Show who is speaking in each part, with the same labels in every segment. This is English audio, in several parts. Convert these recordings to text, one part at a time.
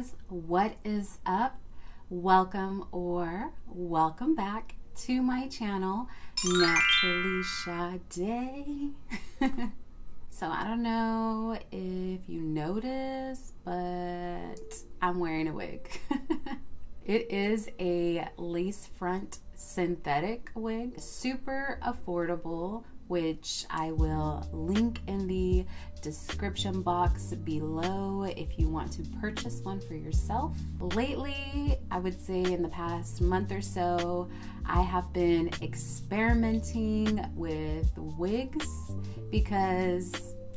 Speaker 1: guys, what is up? Welcome or welcome back to my channel, Naturally Sade. So I don't know if you noticed, but I'm wearing a wig. It is a lace front synthetic wig, super affordable, which I will link in the description box below if you want to purchase one for yourself. Lately, I would say in the past month or so, I have been experimenting with wigs because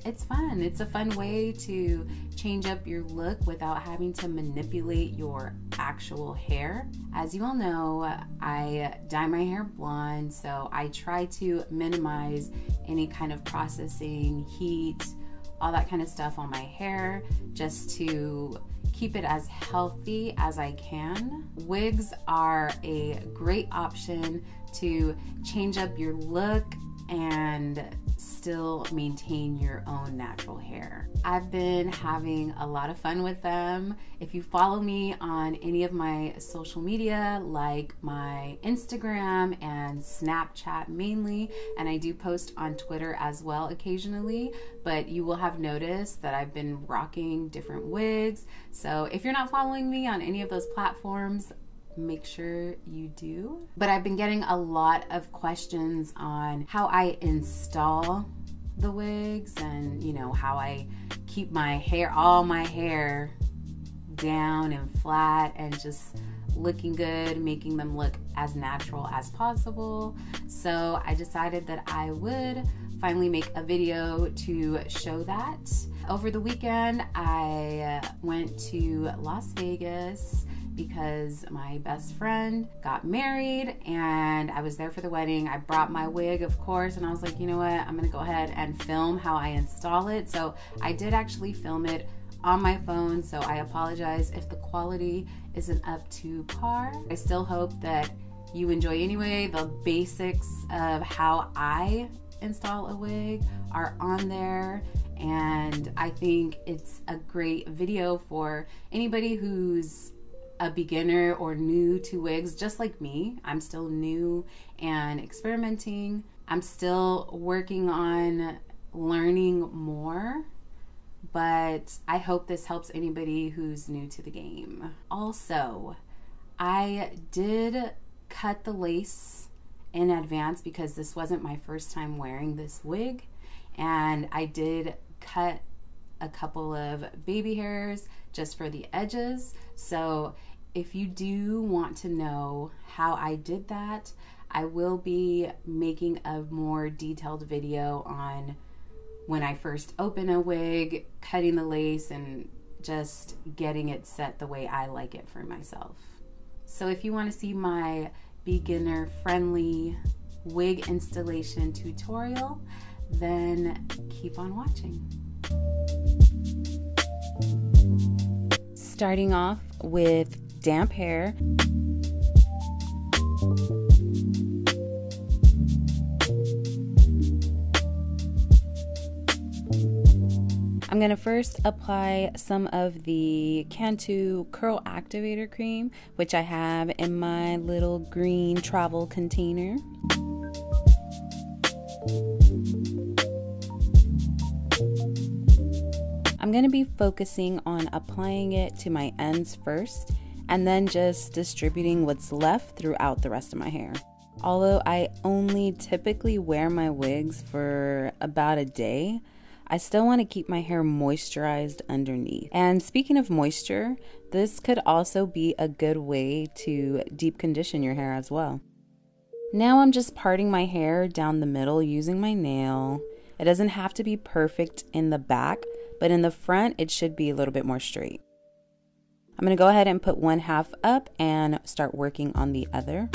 Speaker 1: it's fun. It's a fun way to change up your look without having to manipulate your actual hair. As you all know, I dye my hair blonde, so I try to minimize any kind of processing, heat, all that kind of stuff on my hair, just to keep it as healthy as I can. Wigs are a great option to change up your look and still maintain your own natural hair. I've been having a lot of fun with them. If you follow me on any of my social media, like my Instagram and Snapchat mainly, and I do post on Twitter as well occasionally, but you will have noticed that I've been rocking different wigs. So if you're not following me on any of those platforms, make sure you do. But I've been getting a lot of questions on how I install the wigs and, you know, how I keep my hair, all my hair down and flat and just looking good, making them look as natural as possible. So I decided that I would finally make a video to show that. Over the weekend, I went to Las Vegas because my best friend got married and I was there for the wedding. I brought my wig, of course, and I was like, you know what, I'm gonna go ahead and film how I install it. So I did actually film it on my phone, so I apologize if the quality isn't up to par. I still hope that you enjoy anyway. The basics of how I install a wig are on there, and I think it's a great video for anybody who's a beginner or new to wigs, just like me. I'm still new and experimenting. I'm still working on learning more, but I hope this helps anybody who's new to the game. Also, I did cut the lace in advance because this wasn't my first time wearing this wig, and I did cut a couple of baby hairs just for the edges. So if you do want to know how I did that, I will be making a more detailed video on when I first open a wig, cutting the lace, and just getting it set the way I like it for myself. So if you want to see my beginner friendly wig installation tutorial, then keep on watching. Starting off with damp hair. I'm gonna first apply some of the Cantu Curl Activator Cream, which I have in my little green travel container. I'm going to be focusing on applying it to my ends first and then just distributing what's left throughout the rest of my hair. Although I only typically wear my wigs for about a day, I still want to keep my hair moisturized underneath. And speaking of moisture, this could also be a good way to deep condition your hair as well. Now I'm just parting my hair down the middle using my nail. It doesn't have to be perfect in the back, but in the front, it should be a little bit more straight. I'm gonna go ahead and put one half up and start working on the other.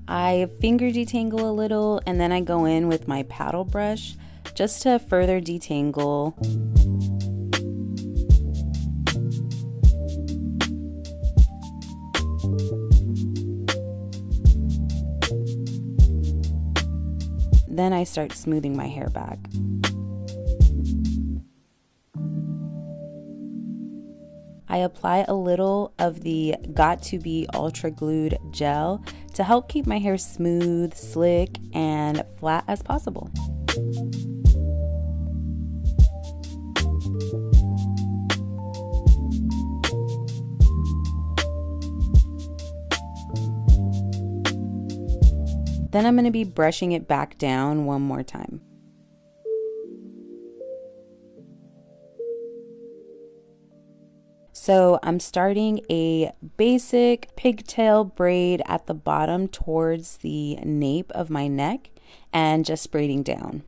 Speaker 1: I finger detangle a little and then I go in with my paddle brush just to further detangle. Then I start smoothing my hair back. I apply a little of the Got To Be Ultra Glued gel to help keep my hair smooth, slick, and flat as possible. Then I'm going to be brushing it back down one more time. So I'm starting a basic pigtail braid at the bottom towards the nape of my neck and just braiding down.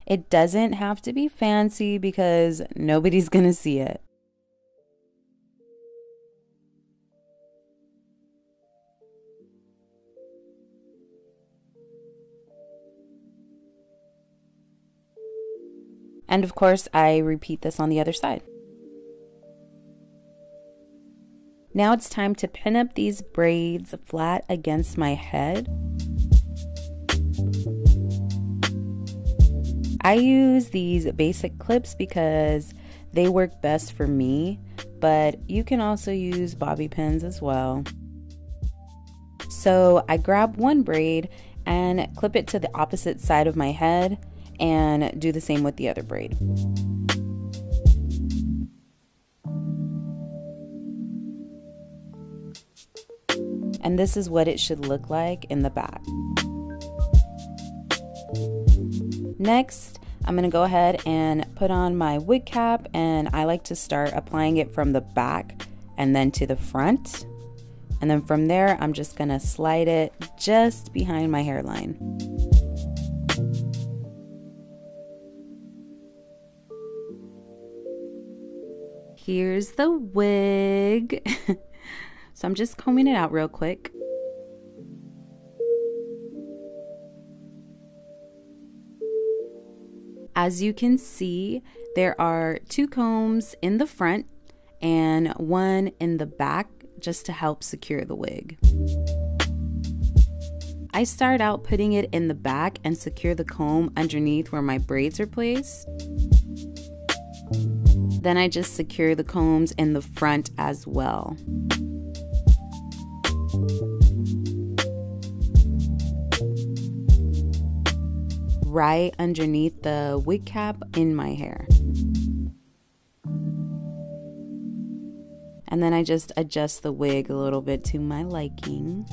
Speaker 1: It doesn't have to be fancy because nobody's gonna see it. And of course, I repeat this on the other side. Now it's time to pin up these braids flat against my head. I use these basic clips because they work best for me, but you can also use bobby pins as well. So I grab one braid and clip it to the opposite side of my head and do the same with the other braid. And this is what it should look like in the back. Next, I'm going to go ahead and put on my wig cap, and I like to start applying it from the back and then to the front. And then from there, I'm just going to slide it just behind my hairline. Here's the wig. So I'm just combing it out real quick. As you can see, there are 2 combs in the front and 1 in the back just to help secure the wig. I start out putting it in the back and secure the comb underneath where my braids are placed. Then I just secure the combs in the front as well. Right underneath the wig cap in my hair. And then I just adjust the wig a little bit to my liking.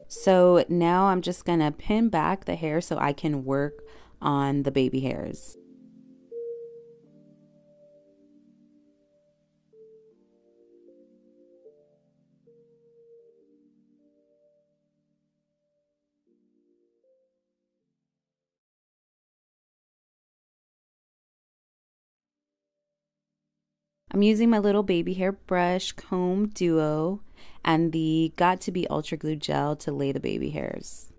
Speaker 1: So now I'm just gonna pin back the hair so I can work on the baby hairs. I'm using my little baby hair brush comb duo and the Got To Be Ultra Glue gel to lay the baby hairs.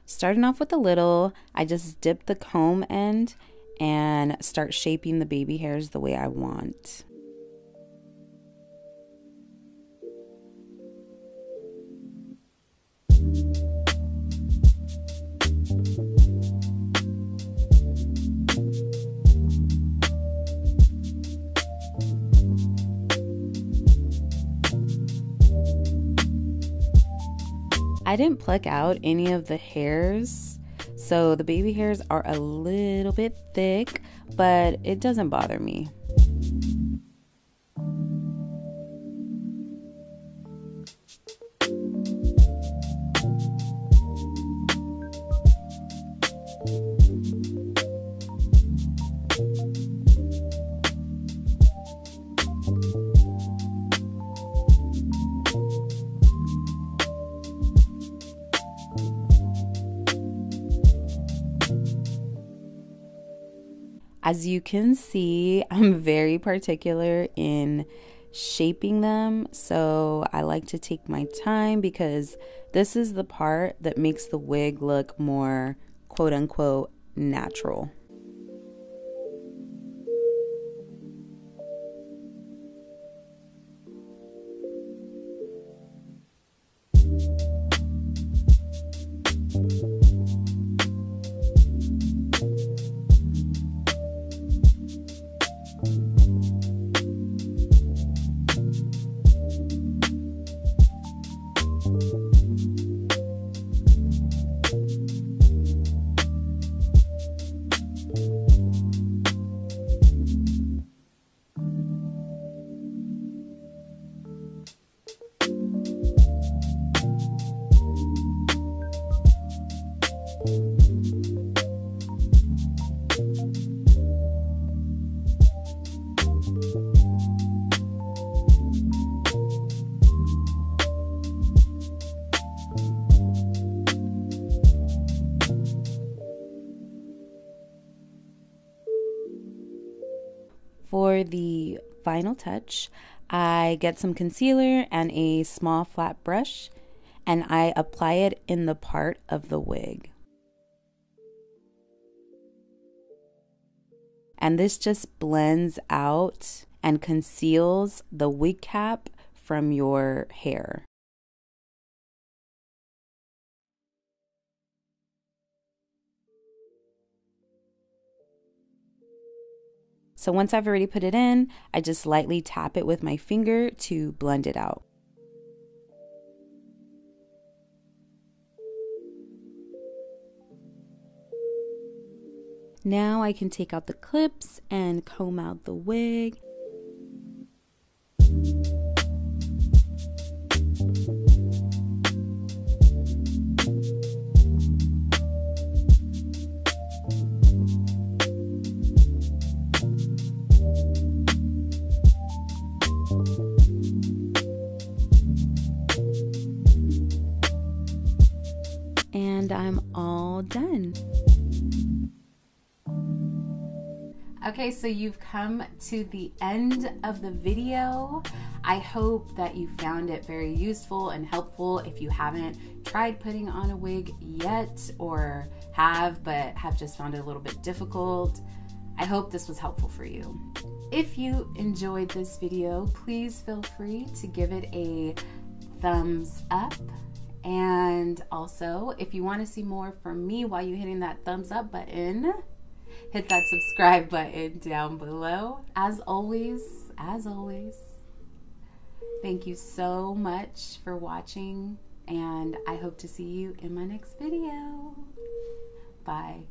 Speaker 1: Starting off with a little, I just dip the comb end and start shaping the baby hairs the way I want. I didn't pluck out any of the hairs, so the baby hairs are a little bit thick, but it doesn't bother me. As you can see, I'm very particular in shaping them, so I like to take my time because this is the part that makes the wig look more quote unquote natural. For the final touch, I get some concealer and a small flat brush, and I apply it in the part of the wig. And this just blends out and conceals the wig cap from your hair. So once I've already put it in, I just lightly tap it with my finger to blend it out. Now I can take out the clips and comb out the wig. And I'm all done. Okay, so you've come to the end of the video. I hope that you found it very useful and helpful. If you haven't tried putting on a wig yet, or have but have just found it a little bit difficult, I hope this was helpful for you. If you enjoyed this video, please feel free to give it a thumbs up. And also, if you want to see more from me while you're hitting that thumbs up button, hit that subscribe button down below. As always, thank you so much for watching, and I hope to see you in my next video. Bye.